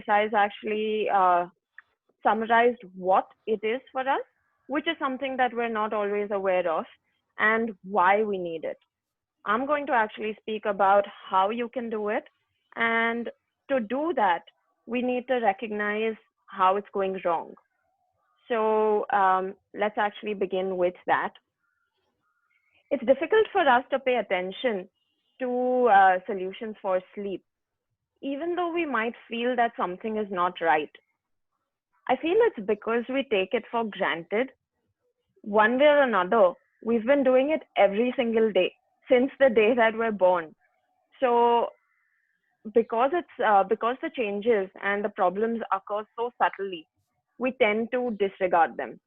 exercise actually summarized what it is for us, which is something that we're not always aware of, and why we need it. I'm going to actually speak about how you can do it. And to do that, we need to recognize how it's going wrong. So let's actually begin with that. It's difficult for us to pay attention to solutions for sleep, even though we might feel that something is not right. I feel it's because we take it for granted. One way or another, we've been doing it every single day since the day that we're born. So because the changes and the problems occur so subtly, we tend to disregard them.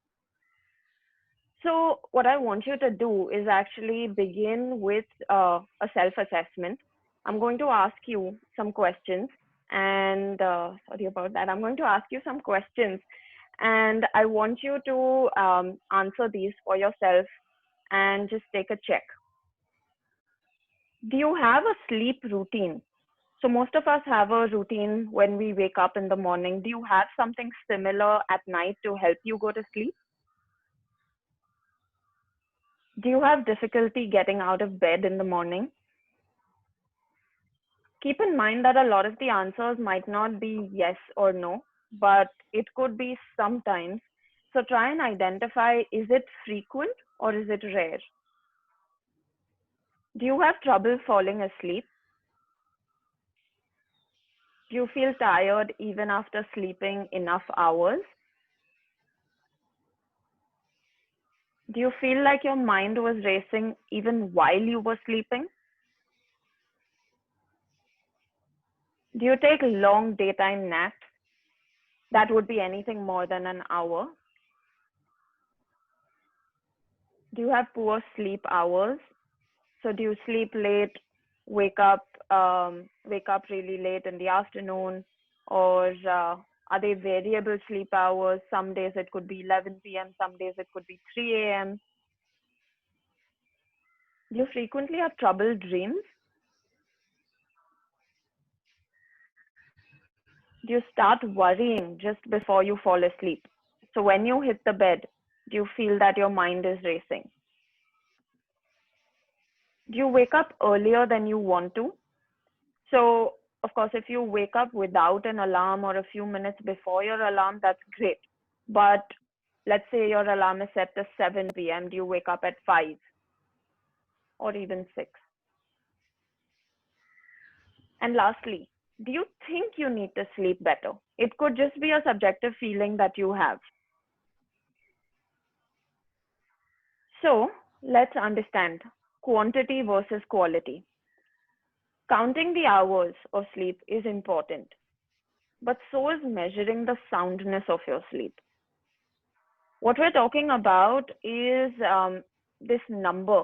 So what I want you to do is actually begin with a self-assessment. I'm going to ask you some questions, and sorry about that. I'm going to ask you some questions, and I want you to answer these for yourself and just take a check. Do you have a sleep routine? So most of us have a routine when we wake up in the morning. Do you have something similar at night to help you go to sleep? Do you have difficulty getting out of bed in the morning? Keep in mind that a lot of the answers might not be yes or no, but it could be sometimes. So try and identify, is it frequent or is it rare? Do you have trouble falling asleep? Do you feel tired even after sleeping enough hours? Do you feel like your mind was racing even while you were sleeping? Do you take long daytime naps? That would be anything more than an hour. Do you have poor sleep hours? So do you sleep late, wake up really late in the afternoon, or are they variable sleep hours? Some days it could be 11 p.m., some days it could be 3 a.m. Do you frequently have troubled dreams? Do you start worrying just before you fall asleep? So when you hit the bed, do you feel that your mind is racing? Do you wake up earlier than you want to? So, of course, if you wake up without an alarm or a few minutes before your alarm, that's great. But let's say your alarm is set to 7 p.m. Do you wake up at 5 or even 6? And lastly, do you think you need to sleep better? It could just be a subjective feeling that you have. So let's understand quantity versus quality. Counting the hours of sleep is important, but so is measuring the soundness of your sleep. What we're talking about is this number,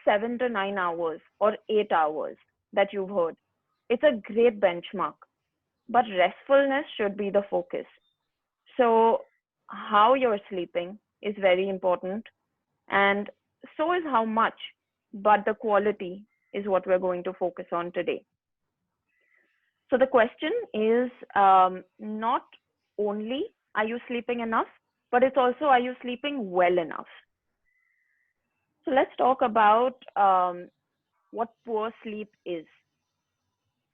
7 to 9 hours or 8 hours that you've heard. It's a great benchmark, but restfulness should be the focus. So, how you're sleeping is very important, and so is how much, but the quality is what we're going to focus on today. So, the question is not only are you sleeping enough, but it's also are you sleeping well enough? So, let's talk about what poor sleep is.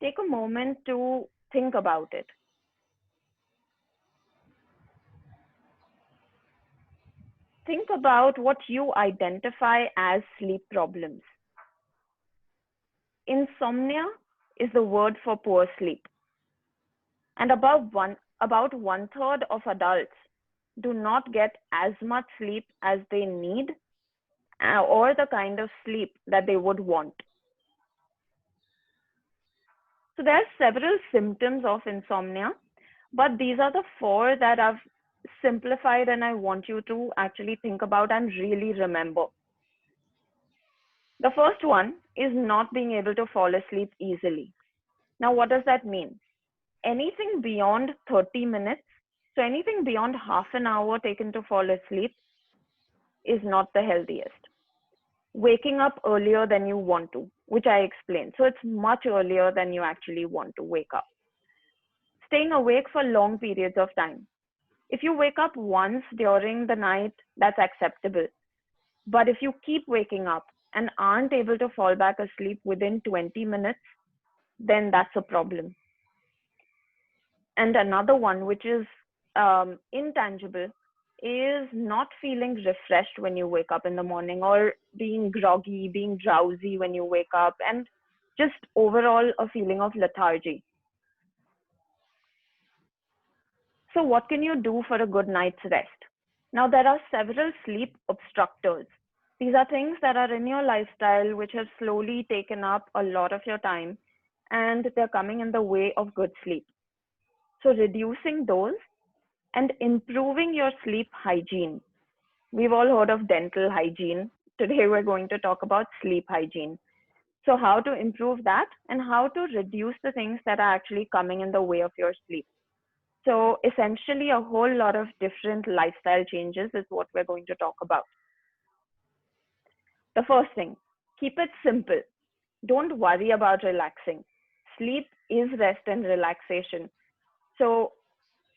Take a moment to think about it. Think about what you identify as sleep problems. Insomnia is the word for poor sleep. And about one third of adults do not get as much sleep as they need or the kind of sleep that they would want. So there are several symptoms of insomnia, but these are the four that I've simplified and I want you to actually think about and really remember. The first one is not being able to fall asleep easily. Now, what does that mean? Anything beyond 30 minutes, so anything beyond half an hour taken to fall asleep is not the healthiest. Waking up earlier than you want to, which I explained. So it's much earlier than you actually want to wake up. staying awake for long periods of time. If you wake up once during the night, that's acceptable. But if you keep waking up and aren't able to fall back asleep within 20 minutes, then that's a problem. And another one, which is intangible, is not feeling refreshed when you wake up in the morning, or being groggy, being drowsy when you wake up, and just overall a feeling of lethargy. So, what can you do for a good night's rest? Now, there are several sleep obstructors. These are things that are in your lifestyle which have slowly taken up a lot of your time, and they're coming in the way of good sleep. So, reducing those and improving your sleep hygiene. We've all heard of dental hygiene. Today, we're going to talk about sleep hygiene. So, how to improve that and how to reduce the things that are actually coming in the way of your sleep. So, essentially, a whole lot of different lifestyle changes is what we're going to talk about. The first thing, keep it simple. Don't worry about relaxing. Sleep is rest and relaxation. So,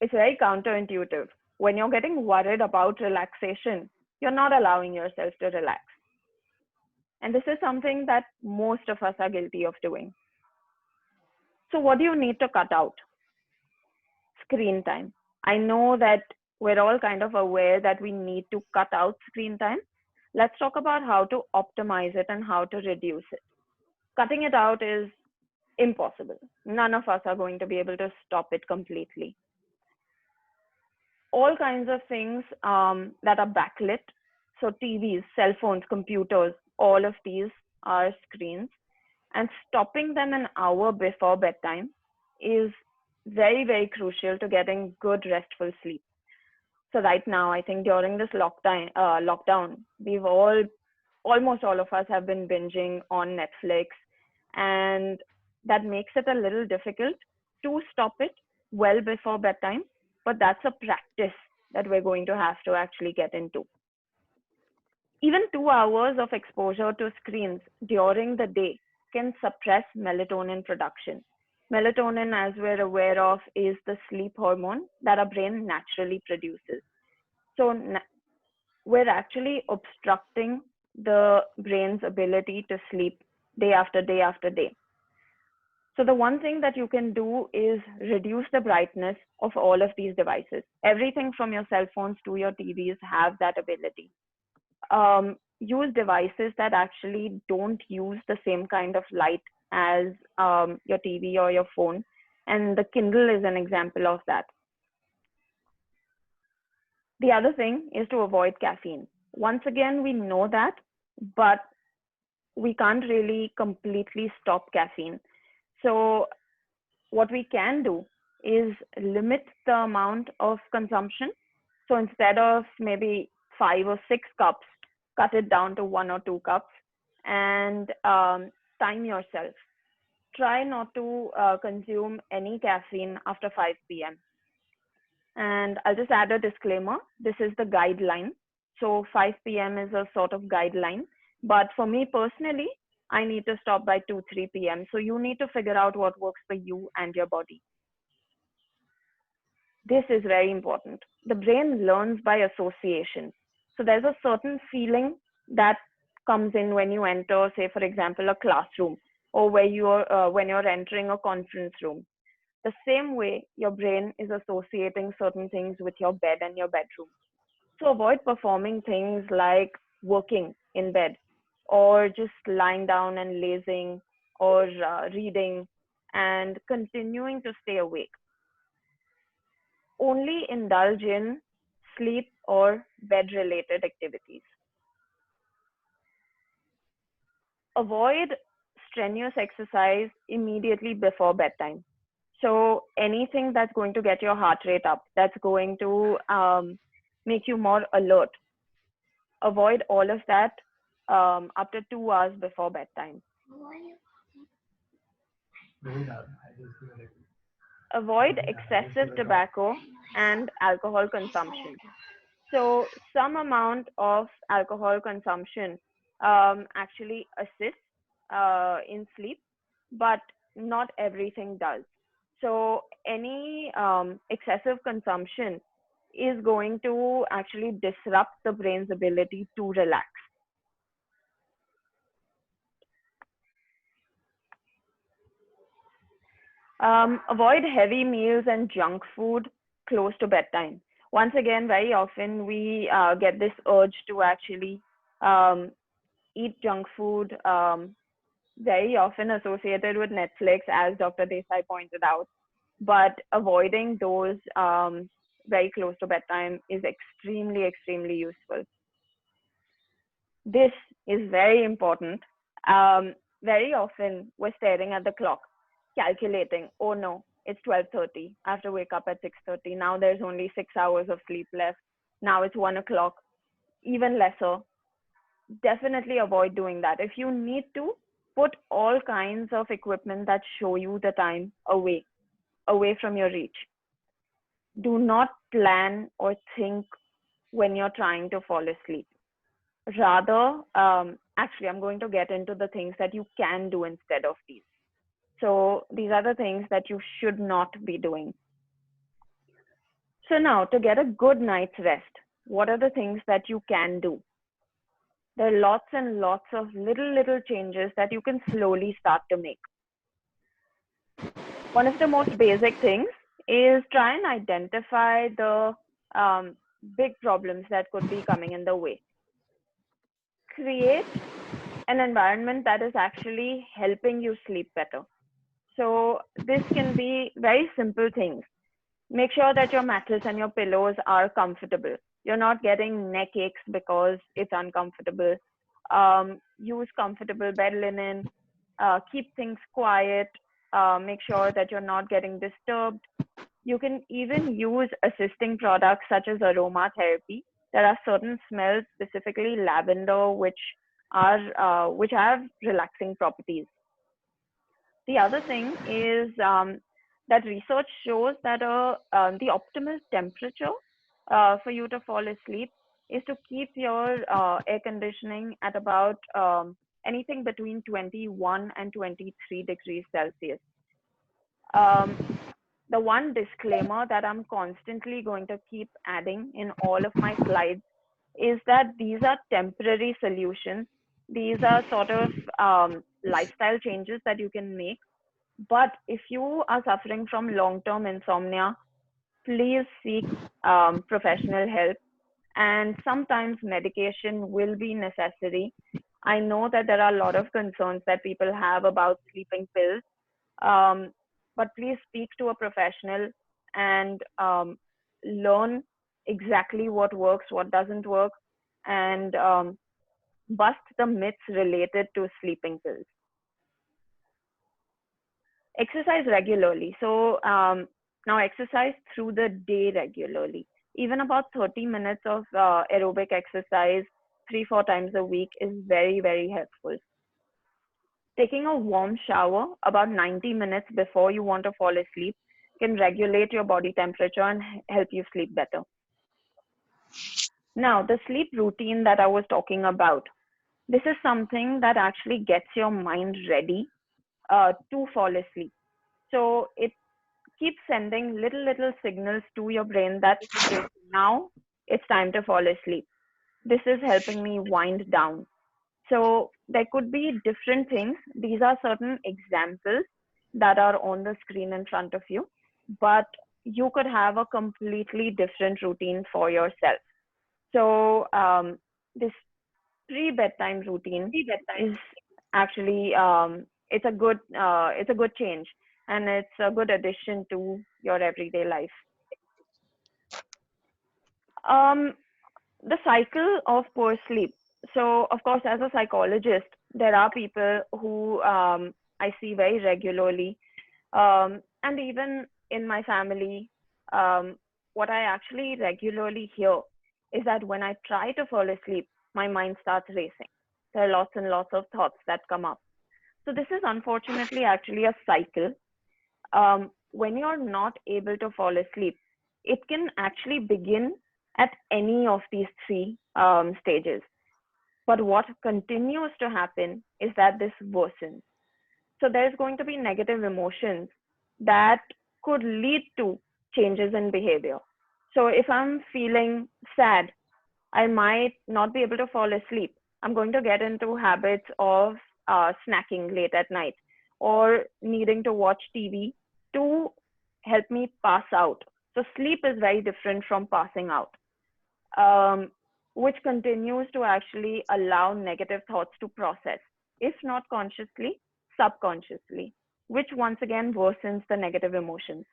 it's very counterintuitive. When you're getting worried about relaxation, you're not allowing yourself to relax. And this is something that most of us are guilty of doing. So, what do you need to cut out? Screen time. I know that we're all kind of aware that we need to cut out screen time. Let's talk about how to optimize it and how to reduce it. Cutting it out is impossible. None of us are going to be able to stop it completely. All kinds of things that are backlit, so TVs, cell phones, computers, all of these are screens, and stopping them an hour before bedtime is very, very crucial to getting good restful sleep. So right now, I think during this lockdown, we've almost all of us have been binging on Netflix, and that makes it a little difficult to stop it well before bedtime. But that's a practice that we're going to have to actually get into. Even 2 hours of exposure to screens during the day can suppress melatonin production. Melatonin, as we're aware of, is the sleep hormone that our brain naturally produces. So we're actually obstructing the brain's ability to sleep day after day after day. So the one thing that you can do is reduce the brightness of all of these devices. Everything from your cell phones to your TVs have that ability. Use devices that actually don't use the same kind of light as your TV or your phone. And the Kindle is an example of that. The other thing is to avoid caffeine. Once again, we know that, but we can't really completely stop caffeine. So what we can do is limit the amount of consumption. So instead of maybe 5 or 6 cups, cut it down to 1 or 2 cups, and time yourself. Try not to consume any caffeine after 5 p.m. And I'll just add a disclaimer. This is the guideline. So 5 p.m. is a sort of guideline. But for me personally, I need to stop by 2, 3 p.m. So you need to figure out what works for you and your body. This is very important. The brain learns by association. So there's a certain feeling that comes in when you enter, say, for example, a classroom, or where when you're entering a conference room. The same way your brain is associating certain things with your bed and your bedroom. So avoid performing things like working in bed, or just lying down and lazing, or reading and continuing to stay awake. Only indulge in sleep or bed related activities. Avoid strenuous exercise immediately before bedtime. So anything that's going to get your heart rate up, that's going to make you more alert, avoid all of that up to 2 hours before bedtime. Avoid excessive tobacco and alcohol consumption. So some amount of alcohol consumption actually assists in sleep, but not everything does. So any excessive consumption is going to actually disrupt the brain's ability to relax. Avoid heavy meals and junk food close to bedtime. Once again, very often we get this urge to actually um, eat junk food, very often associated with Netflix, as Dr. Desai pointed out. But avoiding those very close to bedtime is extremely, extremely useful. This is very important. Very often we're staring at the clock, calculating, oh no, it's 12:30. I have to wake up at 6:30. Now there's only 6 hours of sleep left. Now it's 1 o'clock, even lesser. Definitely avoid doing that. If you need to, put all kinds of equipment that show you the time away from your reach. Do not plan or think when you're trying to fall asleep. Rather, actually, I'm going to get into the things that you can do instead of these. So these are the things that you should not be doing. So now, to get a good night's rest, what are the things that you can do? There are lots and lots of little changes that you can slowly start to make. One of the most basic things is try and identify the big problems that could be coming in the way. Create an environment that is actually helping you sleep better. So this can be very simple things. Make sure that your mattress and your pillows are comfortable. You're not getting neck aches because it's uncomfortable. Use comfortable bed linen. Keep things quiet. Make sure that you're not getting disturbed. You can even use assisting products such as aromatherapy. There are certain smells, specifically lavender, which have relaxing properties. The other thing is that research shows that the optimal temperature for you to fall asleep is to keep your air conditioning at about anything between 21 and 23 degrees Celsius. Um, the one disclaimer that I'm constantly going to keep adding in all of my slides is that these are temporary solutions. These are sort of lifestyle changes that you can make. But if you are suffering from long-term insomnia, please seek professional help. And sometimes medication will be necessary. I know that there are a lot of concerns that people have about sleeping pills, but please speak to a professional and learn exactly what works, what doesn't work, and bust the myths related to sleeping pills. Exercise regularly. So now exercise through the day regularly. Even about 30 minutes of aerobic exercise 3-4 times a week is very, very helpful. Taking a warm shower about 90 minutes before you want to fall asleep can regulate your body temperature and help you sleep better. Now, the sleep routine that I was talking about, this is something that actually gets your mind ready to fall asleep. So it keeps sending little signals to your brain that, okay, now it's time to fall asleep. This is helping me wind down. So there could be different things. These are certain examples that are on the screen in front of you, but you could have a completely different routine for yourself. So this pre-bedtime routine is actually it's a good change, and it's a good addition to your everyday life. Um, the cycle of poor sleep. So, of course, as a psychologist, there are people who I see very regularly, and even in my family, what I actually regularly hear is that when I try to fall asleep, my mind starts racing. There are lots and lots of thoughts that come up. So, this is unfortunately actually a cycle. When you're not able to fall asleep, it can actually begin at any of these three stages. But what continues to happen is that this worsens. So there's going to be negative emotions that could lead to changes in behavior. So if I'm feeling sad, I might not be able to fall asleep. I'm going to get into habits of snacking late at night or needing to watch TV to help me pass out. So sleep is very different from passing out, um, which continues to actually allow negative thoughts to process, if not consciously, subconsciously, which once again worsens the negative emotions.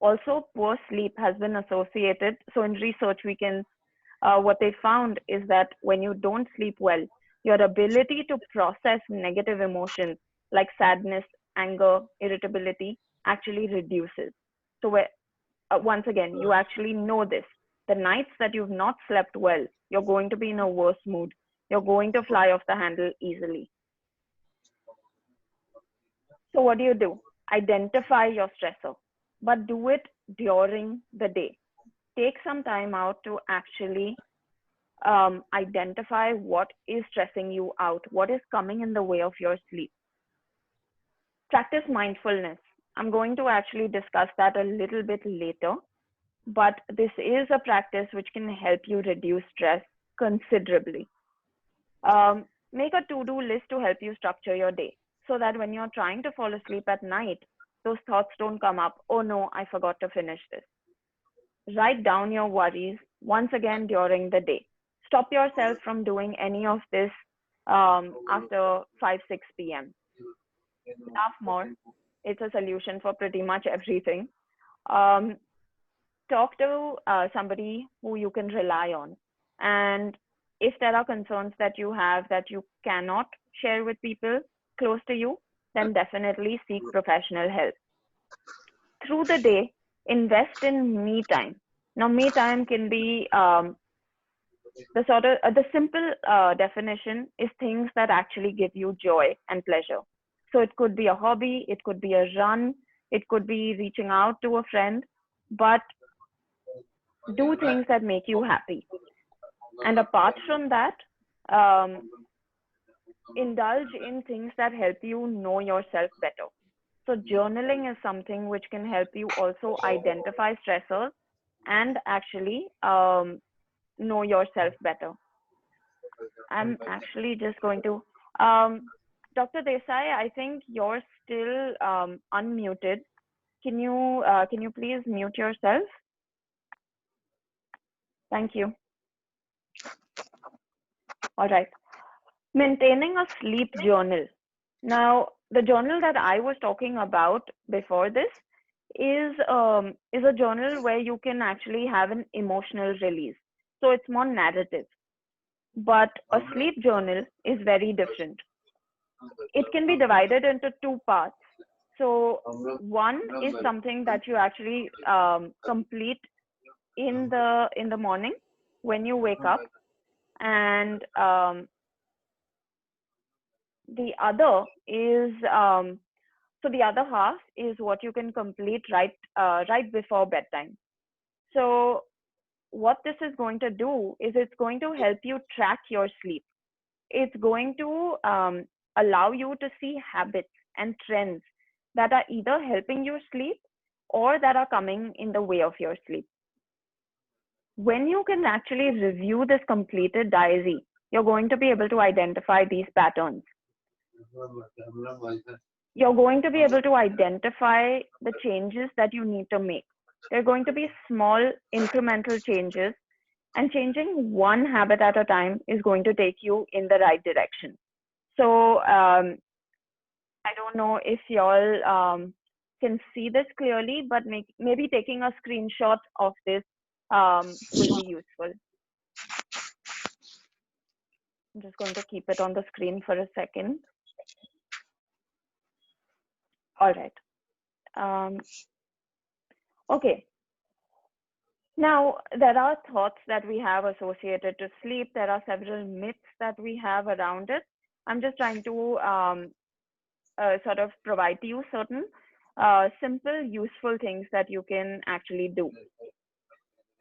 Also, poor sleep has been associated. So in research, what they found is that when you don't sleep well, your ability to process negative emotions like sadness, anger, irritability actually reduces. So once again, you actually know this. The nights that you've not slept well, you're going to be in a worse mood. You're going to fly off the handle easily. So what do? Identify your stressor, but do it during the day. Take some time out to actually identify what is stressing you out, what is coming in the way of your sleep. Practice mindfulness. I'm going to actually discuss that a little bit later, but this is a practice which can help you reduce stress considerably. Make a to-do list to help you structure your day so that when you're trying to fall asleep at night, those thoughts don't come up. Oh no, I forgot to finish this. Write down your worries once again during the day. Stop yourself from doing any of this after 5, 6 p.m. Laugh more. It's a solution for pretty much everything. Um, Talk to somebody who you can rely on. And if there are concerns that you have that you cannot share with people close to you, then definitely seek professional help. Through the day, invest in me time. Now, me time can be the simple definition is things that actually give you joy and pleasure. So it could be a hobby, it could be a run, it could be reaching out to a friend, but do things that make you happy. And apart from that, um, indulge in things that help you know yourself better. So journaling is something which can help you also identify stressors and actually know yourself better. I'm actually just going to, Dr. Desai, I think you're still unmuted. Can you please mute yourself? Thank you. All right. Maintaining a sleep journal. Now, the journal that I was talking about before this is a journal where you can actually have an emotional release. So it's more narrative. But a sleep journal is very different. It can be divided into two parts. So one is something that you actually complete in the morning when you wake up, and the other is so the other half is what you can complete right before bedtime. So what this is going to do is it's going to help you track your sleep. It's going to allow you to see habits and trends that are either helping you sleep or that are coming in the way of your sleep. When you can actually review this completed diary, you're going to be able to identify these patterns. You're going to be able to identify the changes that you need to make. They're going to be small incremental changes, and changing one habit at a time is going to take you in the right direction. So I don't know if y'all can see this clearly, but maybe taking a screenshot of this will be useful. I'm just going to keep it on the screen for a second. All right. Okay. Now, there are thoughts that we have associated to sleep. There are several myths that we have around it. I'm just trying to sort of provide to you certain simple, useful things that you can actually do.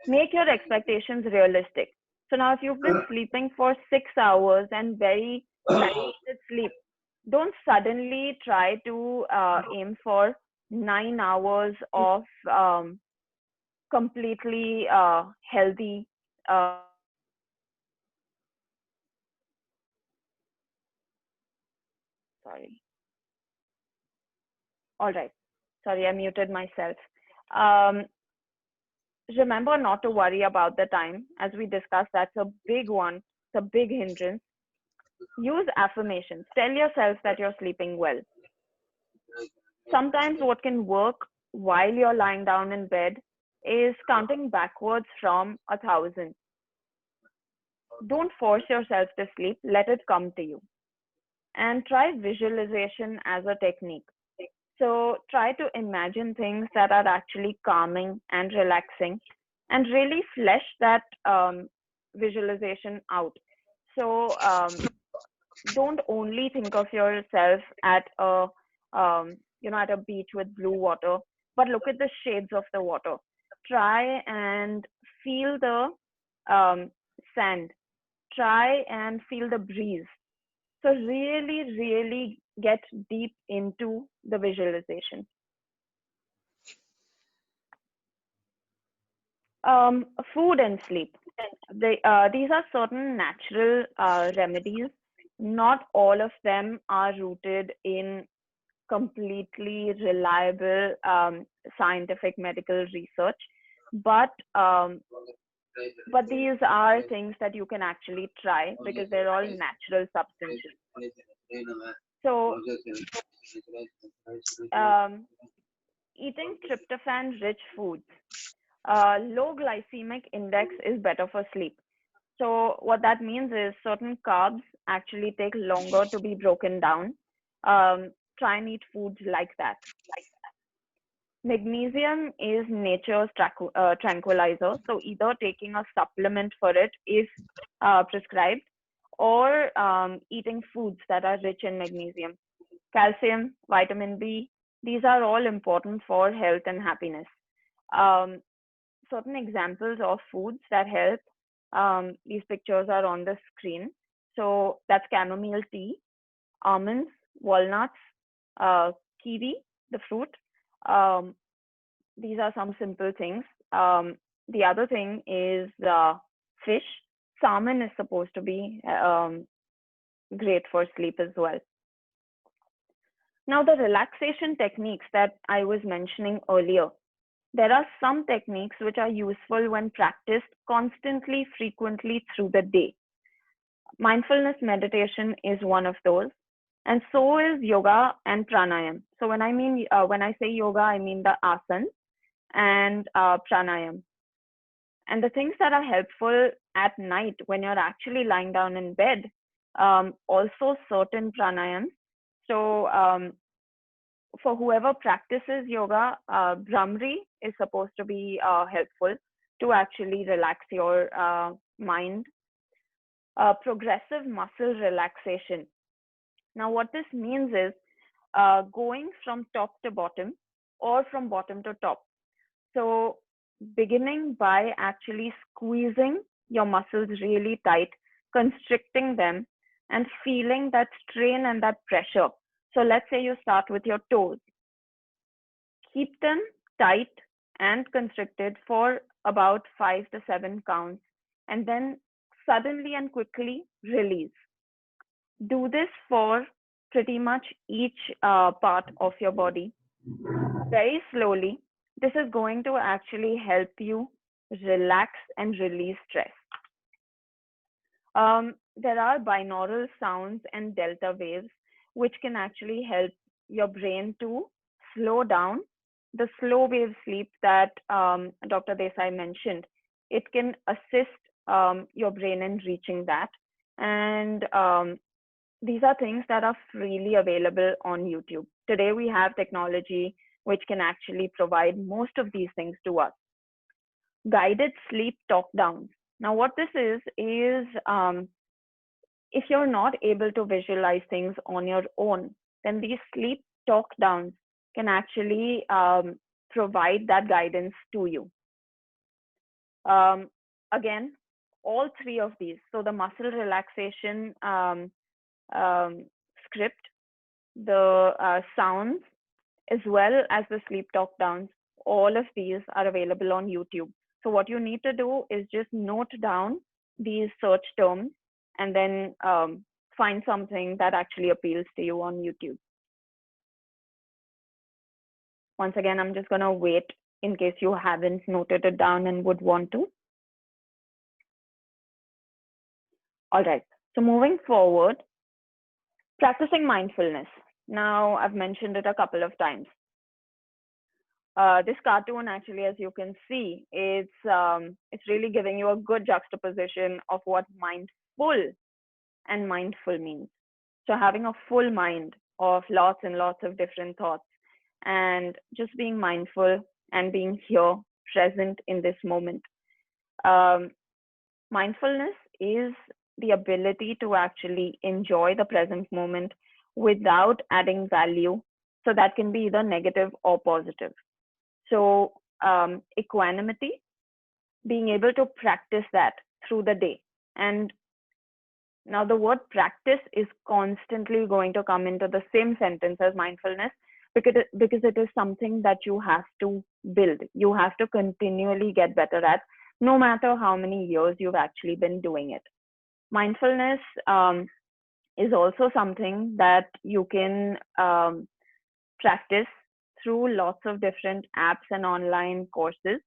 Make your expectations realistic. So now if you've been sleeping for 6 hours and very limited sleep, don't suddenly try to aim for 9 hours of completely healthy. Sorry. All right. Sorry, I muted myself. Um, Remember not to worry about the time. As we discussed, that's a big one. It's a big hindrance. Use affirmations. Tell yourself that you're sleeping well. Sometimes what can work while you're lying down in bed is counting backwards from 1,000. Don't force yourself to sleep. Let it come to you. And try visualization as a technique. So try to imagine things that are actually calming and relaxing and really flesh that visualization out. So don't only think of yourself at a at a beach with blue water, but look at the shades of the water. Try and feel the um, sand. Try and feel the breeze. So really, really get deep into the visualization. Food and sleep. These are certain natural remedies. Not all of them are rooted in completely reliable scientific medical research, but these are things that you can actually try because they're all natural substances. So, um, eating tryptophan-rich foods. Low glycemic index is better for sleep. So what that means is certain carbs actually take longer to be broken down. Try and eat foods like that. Magnesium is nature's tranquilizer. So either taking a supplement for it if prescribed, or eating foods that are rich in magnesium. Calcium, vitamin B, these are all important for health and happiness. Um, Certain examples of foods that help. These pictures are on the screen. So that's chamomile tea, almonds, walnuts, kiwi, the fruit. Um, these are some simple things. The other thing is fish. Salmon is supposed to be great for sleep as well. Now, the relaxation techniques that I was mentioning earlier, there are some techniques which are useful when practiced constantly, frequently through the day. Mindfulness meditation is one of those, and so is yoga and pranayam. So when I say yoga, I mean the asanas and pranayam. And the things that are helpful at night when you're actually lying down in bed, also certain pranayams. So for whoever practices yoga, Brahmari is supposed to be helpful to actually relax your mind. Progressive muscle relaxation. Now, what this means is going from top to bottom or from bottom to top. So, beginning by actually squeezing your muscles really tight, constricting them, and feeling that strain and that pressure. So, let's say you start with your toes. Keep them tight and constricted for about 5 to 7 counts, and then suddenly and quickly release. Do this for pretty much each part of your body very slowly. This is going to actually help you relax and release stress. There are binaural sounds and delta waves, which can actually help your brain to slow down. The slow wave sleep that Dr. Desai mentioned, it can assist your brain in reaching that. And these are things that are freely available on YouTube. Today, we have technology which can actually provide most of these things to us. Guided sleep talk downs. Now, what this is if you're not able to visualize things on your own, then these sleep talk downs can actually provide that guidance to you. Again, all three of these. So the muscle relaxation um, script, the sounds, as well as the sleep talk downs. All of these are available on YouTube. So what you need to do is just note down these search terms and then find something that actually appeals to you on YouTube. Once again, I'm just going to wait in case you haven't noted it down and would want to. All right. So moving forward, practicing mindfulness. Now, I've mentioned it a couple of times. This cartoon, actually, as you can see, it's really giving you a good juxtaposition of what mindful and mindful means. So having a full mind of lots and lots of different thoughts and just being mindful and being here, present in this moment. Mindfulness is the ability to actually enjoy the present moment without adding value. So that can be either negative or positive. So equanimity, being able to practice that through the day. And now the word practice is constantly going to come into the same sentence as mindfulness because it is something that you have to build. You have to continually get better at, no matter how many years you've actually been doing it. Mindfulness is also something that you can practice through lots of different apps and online courses,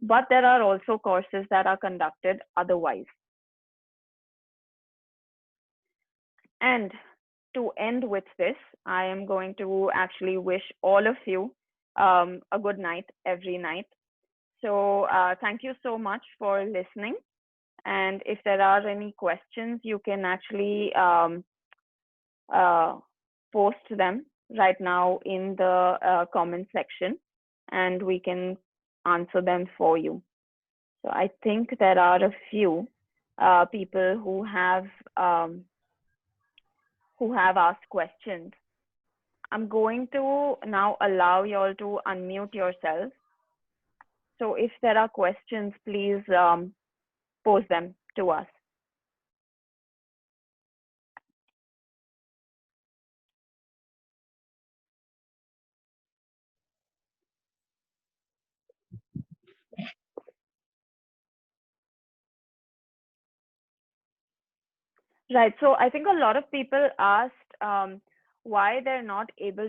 but there are also courses that are conducted otherwise. And to end with this, I am going to actually wish all of you a good night every night. So thank you so much for listening. And if there are any questions, you can actually post them right now in the comment section, and we can answer them for you. So I think there are a few people who have asked questions. I'm going to now allow you all to unmute yourselves. So if there are questions, please pose them to us. Right. So I think a lot of people asked why they're not able